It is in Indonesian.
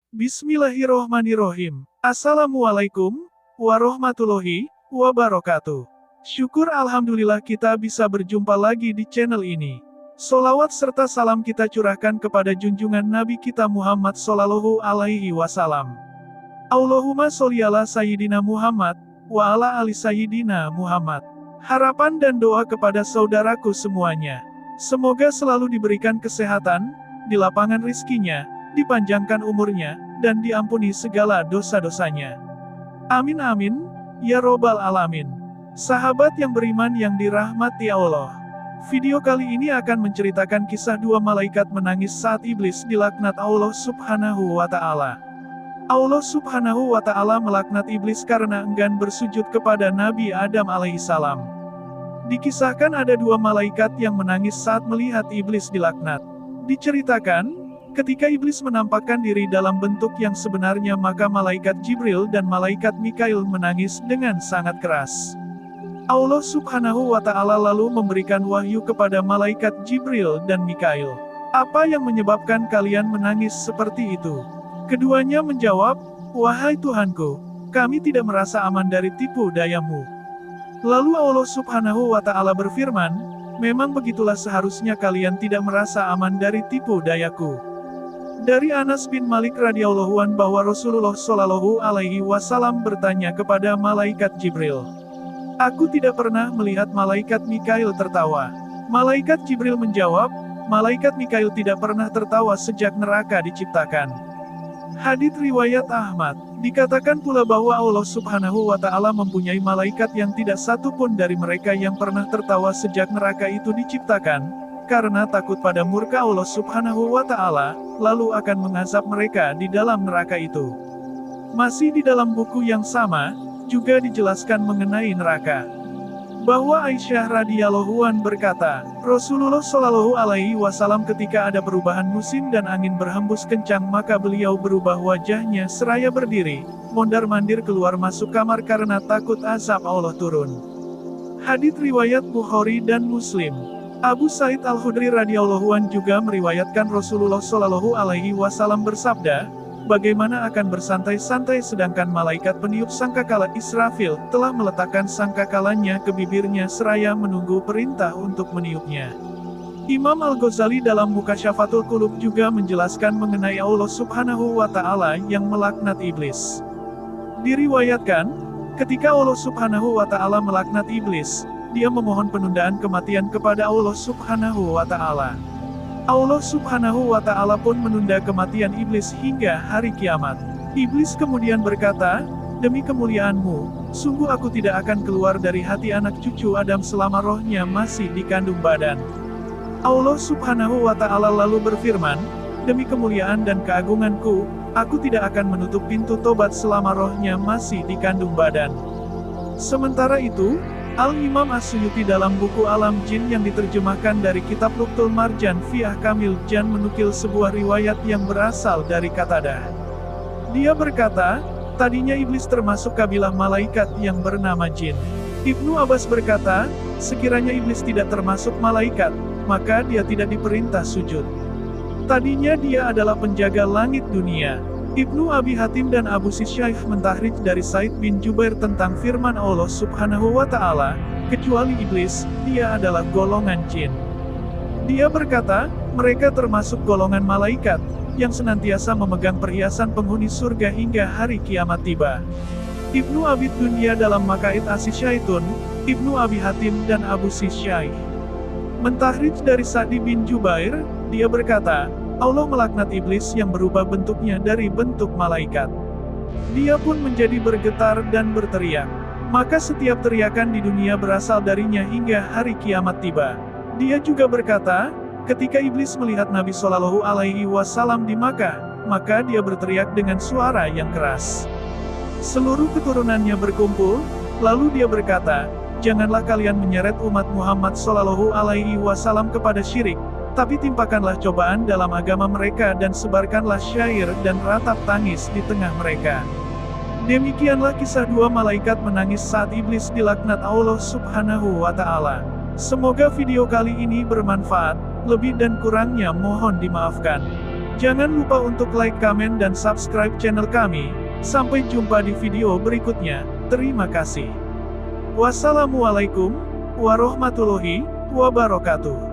Bismillahirrohmanirrohim. Assalamualaikum warahmatullahi wabarakatuh. Syukur alhamdulillah kita bisa berjumpa lagi di channel ini. Solawat serta salam kita curahkan kepada junjungan Nabi kita Muhammad Sallallahu Alaihi Wasallam. Allahumma sholli ala Sayyidina Muhammad, wa ala ali Sayyidina Muhammad. Harapan dan doa kepada saudaraku semuanya. Semoga selalu diberikan kesehatan, dilapangkan rizkinya, dipanjangkan umurnya, dan diampuni segala dosa-dosanya. Amin amin, ya robbal alamin. Sahabat yang beriman yang dirahmati Allah. Video kali ini akan menceritakan kisah dua malaikat menangis saat iblis dilaknat Allah Subhanahu wa Ta'ala. Allah Subhanahu wa Ta'ala melaknat iblis karena enggan bersujud kepada Nabi Adam alaihissalam. Dikisahkan ada dua malaikat yang menangis saat melihat iblis dilaknat. Diceritakan, ketika iblis menampakkan diri dalam bentuk yang sebenarnya maka malaikat Jibril dan malaikat Mikail menangis dengan sangat keras. Allah Subhanahu wa Ta'ala lalu memberikan wahyu kepada malaikat Jibril dan Mikail. Apa yang menyebabkan kalian menangis seperti itu? Keduanya menjawab, wahai Tuhanku, kami tidak merasa aman dari tipu dayamu. Lalu Allah Subhanahu wa Ta'ala berfirman, memang begitulah seharusnya kalian tidak merasa aman dari tipu dayaku. Dari Anas bin Malik radhiyallahu anhu bahwa Rasulullah Shallallahu Alaihi Wasallam bertanya kepada malaikat Jibril, aku tidak pernah melihat malaikat Mikail tertawa. Malaikat Jibril menjawab, malaikat Mikail tidak pernah tertawa sejak neraka diciptakan. Hadits riwayat Ahmad. Dikatakan pula bahwa Allah Subhanahu wa Ta'ala mempunyai malaikat yang tidak satu pun dari mereka yang pernah tertawa sejak neraka itu diciptakan, karena takut pada murka Allah Subhanahu wa Ta'ala, lalu akan mengazab mereka di dalam neraka itu. Masih di dalam buku yang sama, juga dijelaskan mengenai neraka. Bahwa Aisyah radhiyallahu anha berkata, Rasulullah Shallallahu Alaihi Wasallam ketika ada perubahan musim dan angin berhembus kencang maka beliau berubah wajahnya seraya berdiri, mondar-mandir keluar masuk kamar karena takut azab Allah turun. Hadits riwayat Bukhari dan Muslim. Abu Sa'id Al-Khudri radhiyallahu anhu juga meriwayatkan Rasulullah Shallallahu Alaihi Wasallam bersabda, bagaimana akan bersantai-santai sedangkan malaikat peniup sangkakala Israfil telah meletakkan sangkakalanya ke bibirnya seraya menunggu perintah untuk meniupnya. Imam Al-Ghazali dalam Mukasyafatul Qulub juga menjelaskan mengenai Allah Subhanahu wa Ta'ala yang melaknat iblis. Diriwayatkan, ketika Allah Subhanahu wa Ta'ala melaknat iblis, dia memohon penundaan kematian kepada Allah Subhanahu wa Ta'ala. Allah Subhanahu wa Ta'ala pun menunda kematian iblis hingga hari kiamat. Iblis kemudian berkata, demi kemuliaanmu, sungguh aku tidak akan keluar dari hati anak cucu Adam selama rohnya masih dikandung badan. Allah Subhanahu wa Ta'ala lalu berfirman, demi kemuliaan dan keagunganku, aku tidak akan menutup pintu tobat selama rohnya masih dikandung badan. Sementara itu, Al-Imam As-Suyuti dalam buku Alam Jin yang diterjemahkan dari kitab Luqtul Marjan fi Ahkamil Jan menukil sebuah riwayat yang berasal dari Qatadah. Dia berkata, tadinya iblis termasuk kabilah malaikat yang bernama jin. Ibnu Abbas berkata, sekiranya iblis tidak termasuk malaikat, maka dia tidak diperintah sujud. Tadinya dia adalah penjaga langit dunia. Ibnu Abi Hatim dan Abu Sisyaih mentahrij dari Said bin Jubair tentang firman Allah Subhanahu wa Ta'ala, kecuali iblis, dia adalah golongan jin. Dia berkata, mereka termasuk golongan malaikat, yang senantiasa memegang perhiasan penghuni surga hingga hari kiamat tiba. Ibnu Abi Dunya dalam Makaid As-Sisyaitun, Ibnu Abi Hatim dan Abu Sisyaih mentahrij dari Sa'di bin Jubair, dia berkata, Allah melaknat iblis yang berubah bentuknya dari bentuk malaikat. Dia pun menjadi bergetar dan berteriak. Maka setiap teriakan di dunia berasal darinya hingga hari kiamat tiba. Dia juga berkata, ketika iblis melihat Nabi Shallallahu Alaihi Wasallam di Makkah, maka dia berteriak dengan suara yang keras. Seluruh keturunannya berkumpul, lalu dia berkata, janganlah kalian menyeret umat Muhammad Shallallahu Alaihi Wasallam kepada syirik, tapi timpakanlah cobaan dalam agama mereka dan sebarkanlah syair dan ratap tangis di tengah mereka. Demikianlah kisah dua malaikat menangis saat iblis dilaknat Allah Subhanahu wa Ta'ala. Semoga video kali ini bermanfaat, lebih dan kurangnya mohon dimaafkan. Jangan lupa untuk like, komen, dan subscribe channel kami. Sampai jumpa di video berikutnya. Terima kasih. Wassalamualaikum warahmatullahi wabarakatuh.